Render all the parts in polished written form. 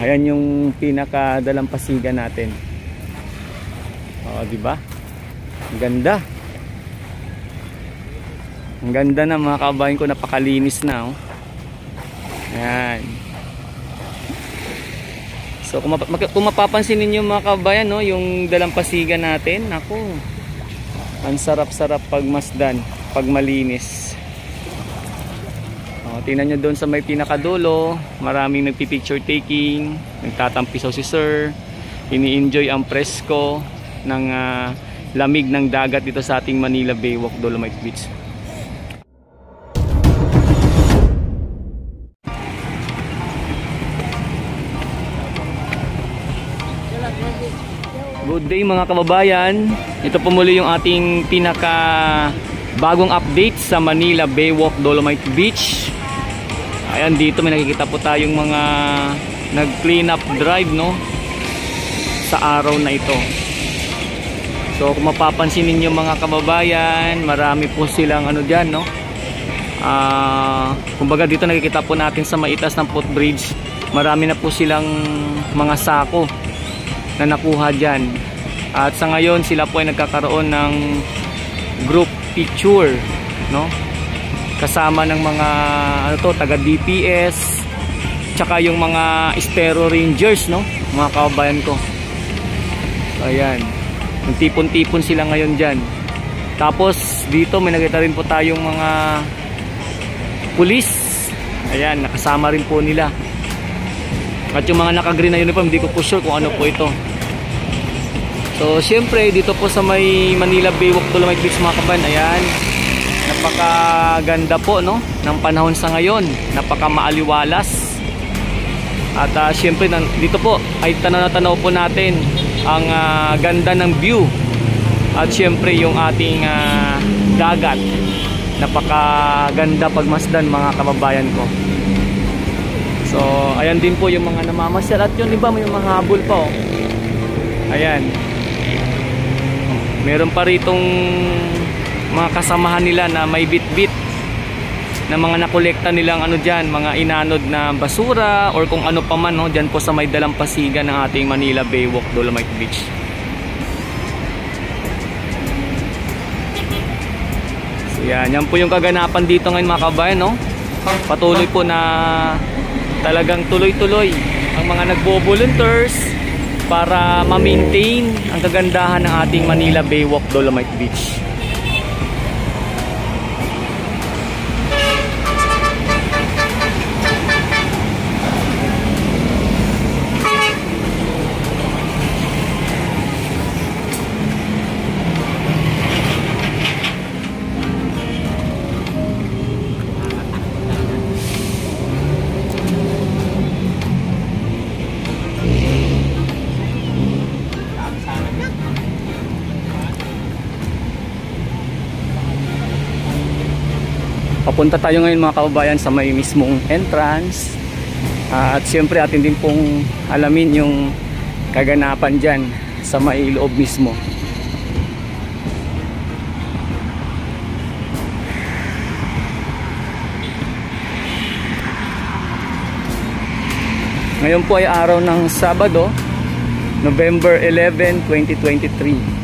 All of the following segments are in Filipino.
Ayan yung pinakadalampasigan natin. Oh, di ba? Ang ganda. Ang ganda na mga kabayan ko, napakalinis na oh. Ayan. So kung mapapansin ninyo mga kabayan no, yung dalampasigan natin, ako, ang sarap-sarap pagmasdan, pag malinis. Tingnan nyo doon sa may pinakadulo, maraming nagpipicture taking, nagtatampisaw si sir, ini-enjoy ang presko ng lamig ng dagat dito sa ating Manila Baywalk Dolomite Beach. Good day mga kababayan, ito po muli yung ating pinaka bagong update sa Manila Baywalk Dolomite Beach. Ayan, dito may nakikita po tayong mga nag-clean up drive no sa araw na ito. So kung mapapansin ninyo mga kababayan, marami po silang ano diyan no. Kumbaga dito nakikita po natin sa maitas ng footbridge, marami na po silang mga sako na nakuha diyan. At sa ngayon sila po ay nagkakaroon ng group picture no, kasama ng mga ano to, taga DPS tsaka yung mga Estero Rangers no, mga kababayan ko. Ayan, tipon-tipon sila ngayon dyan. Tapos dito may nakita rin po tayong mga pulis. Ayan, nakasama rin po nila. At yung mga naka-green na uniform, hindi ko po sure kung ano po ito. So syempre dito po sa may Manila Baywalk Dolomite Beach mga kabayan, ayan, napakaganda po no ng panahon sa ngayon, napakamaaliwalas. At syempre dito po ay tanaw po natin ang ganda ng view. At syempre yung ating dagat, napakaganda pagmasdan mga kababayan ko. So ayan din po yung mga namamasyal. At yun, iba may mga habol pa oh. Ayan, meron pa ritong mga kasamahan nila na may bit-bit na mga nakolekta nilang ano dyan, mga inanod na basura or kung ano pa man no, dyan po sa may dalampasigan ng ating Manila Baywalk Dolomite Beach. So yan po yung kaganapan dito ngayon mga kabayan no. Patuloy po na talagang tuloy-tuloy ang mga nagbo-volunteers para ma-maintain ang kagandahan ng ating Manila Baywalk Dolomite Beach. Papunta tayo ngayon mga kababayan sa may mismong entrance. At siyempre atin din pong alamin yung kaganapan dyan sa may loob mismo. Ngayon po ay araw ng Sabado, November 11, 2023.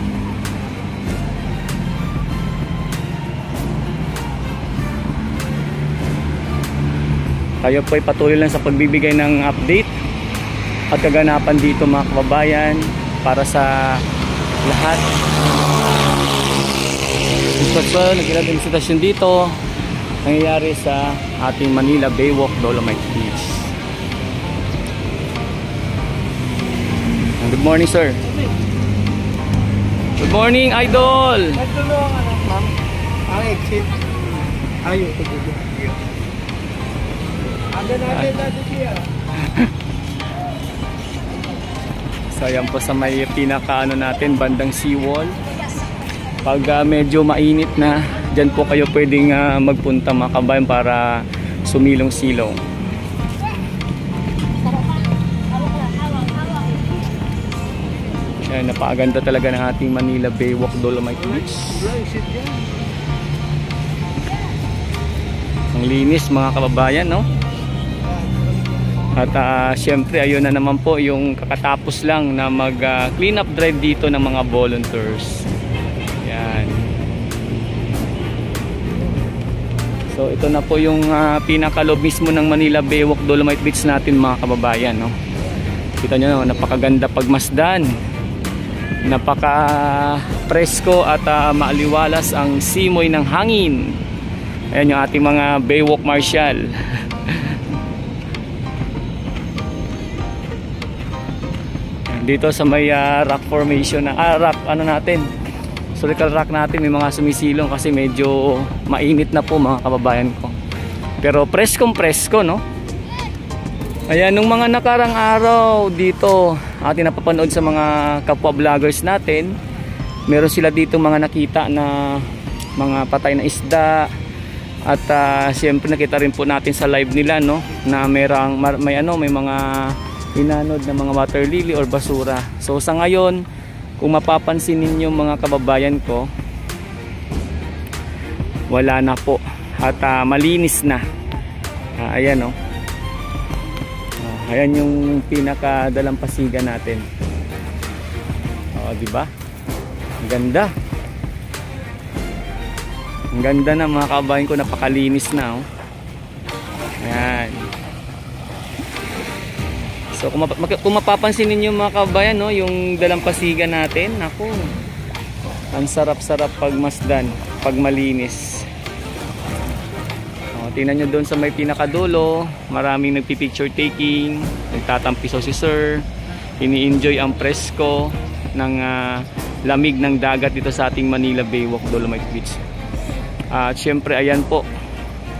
Tayo po ay patuloy lang sa pagbibigay ng update at kaganapan dito mga kababayan para sa lahat. So, naglalagay ng sitwasyon dito nangyayari sa ating Manila Baywalk Dolomite Beach. Good morning sir. Good morning idol. Ang exit. Ayun po dito. So ayan po sa may pinaka ano natin, bandang seawall. Pag medyo mainit na, dyan po kayo pwedeng magpunta mga kabayan para sumilong-silong. Ayan, napakaganda talaga ng ating Manila Baywalk Dolomite Beach. Ang linis mga kababayan no. At syempre ayun na naman po yung kakatapos lang na mag clean up drive dito ng mga volunteers. Yan. So ito na po yung pinakalob mismo ng Manila Baywalk Dolomite Beach natin mga kababayan, no? Kita nyo, napakaganda pagmasdan, napaka presko at maaliwalas ang simoy ng hangin. Ayan yung ating mga Baywalk Marshal. Dito sa may rock formation na rock ano natin, historical rock natin, may mga sumisilong kasi medyo mainit na po mga kababayan ko. Pero preskong presko, no? Ayan, nung mga nakarang araw dito ating napapanood sa mga kapwa vloggers natin, meron sila dito mga nakita na mga patay na isda. At siyempre nakita rin po natin sa live nila, no, na may mga inanod na mga water lily or basura. So sa ngayon, kung mapapansin ninyo mga kababayan ko, wala na po at malinis na. Ayan, no. Ayan yung pinakadalampasigan natin. Di ba? Ang ganda. Ang ganda na mga kababayan ko, napakalinis na, oh. Ayan. So kung mapapansin niyo mga kababayan, no, yung dalampasigan natin, ako, ang sarap-sarap pagmasdan, pag malinis. Tingnan nyo doon sa may pinakadulo, maraming nagpi-picture taking, nagtatampisaw si sir, ini-enjoy ang presko ng lamig ng dagat dito sa ating Manila Baywalk Dolomite Beach. At syempre ayan po,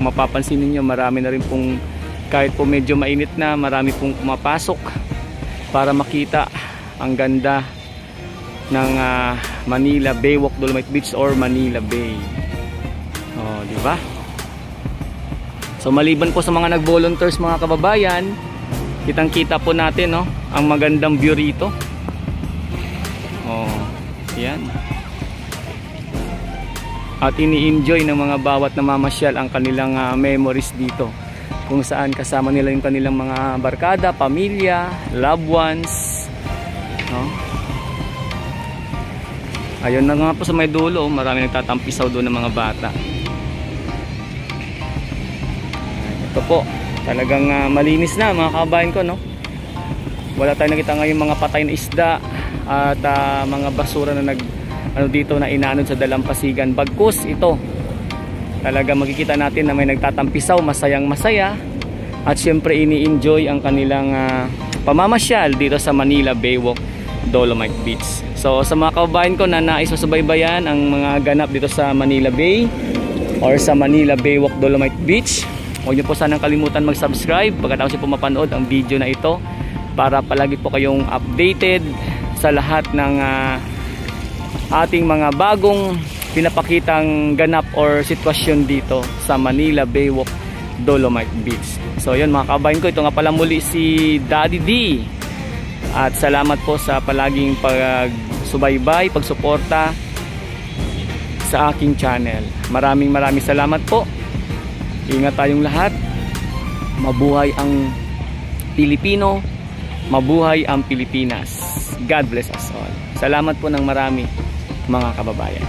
kung mapapansin niyo, marami na rin pong, kahit po medyo mainit na, marami pong pumapasok para makita ang ganda ng Manila Baywalk Dolomite Beach or Manila Bay. Di ba? So maliban po sa mga nag-volunteers mga kababayan, kitang-kita po natin, no, ang magandang view rito. Yan. At ini-enjoy ng mga bawat namamasyal ang kanilang memories dito, kung saan kasama nila yung kanilang mga barkada, pamilya, loved ones, no? Ayun na nga po sa may dulo, marami nagtatampisaw doon ng mga bata. Ito po, talagang malinis na mga kababayan ko, no? Wala tayong nakita ngayon mga patay na isda at mga basura na dito na inanod sa dalampasigan. Bagkus ito, talaga makikita natin na may nagtatampisaw, masayang masaya, at syempre ini-enjoy ang kanilang pamamasyal dito sa Manila Baywalk Dolomite Beach. So sa mga kababayan ko na naisusubaybayan ang mga ganap dito sa Manila Bay or sa Manila Baywalk Dolomite Beach, huwag niyo po sanang kalimutan mag-subscribe pagkatapos niyo po mapanood ang video na ito, para palagi po kayong updated sa lahat ng ating mga bagong pinapakitang ganap or sitwasyon dito sa Manila Baywalk Dolomite Beach. So yun mga kababayan ko, ito nga pala muli si Daddy D. At salamat po sa palaging pagsubaybay, pagsuporta sa aking channel. Maraming salamat po. Ingat tayong lahat. Mabuhay ang Pilipino, mabuhay ang Pilipinas. God bless us all. Salamat po ng marami mga kababayan.